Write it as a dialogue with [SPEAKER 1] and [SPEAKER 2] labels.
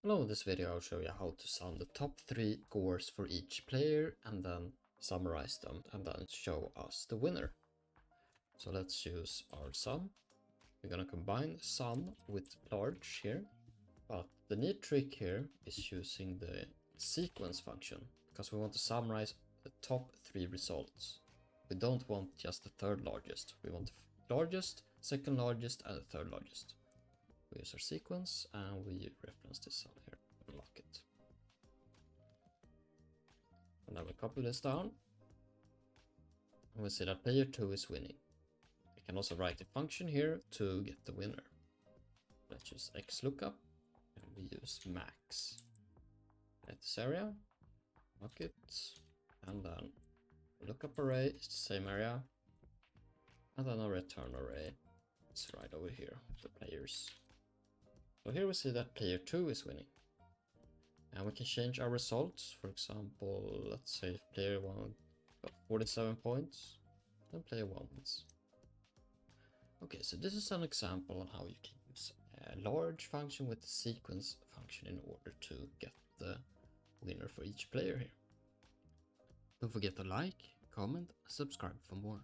[SPEAKER 1] Hello, in this video I'll show you how to sum the top 3 scores for each player and then summarize them and then show us the winner. So let's use our sum. We're gonna combine sum with large here, but the neat trick here is using the sequence function because we want to summarize the top 3 results. We don't want just the third largest, we want the largest, second largest and the third largest. We use our sequence and we reference this on here and lock it. And then we copy this down. And we see that player 2 is winning. We can also write a function here to get the winner. Let's use xlookup and we use max. Get this area, lock it, and then lookup array is the same area. And then our return array is right over here, the players. So here we see that player 2 is winning. And we can change our results. For example, let's say if player 1 got 47 points, then player 1 wins. Okay, so this is an example on how you can use a large function with the sequence function in order to get the winner for each player here. Don't forget to like, comment, and subscribe for more.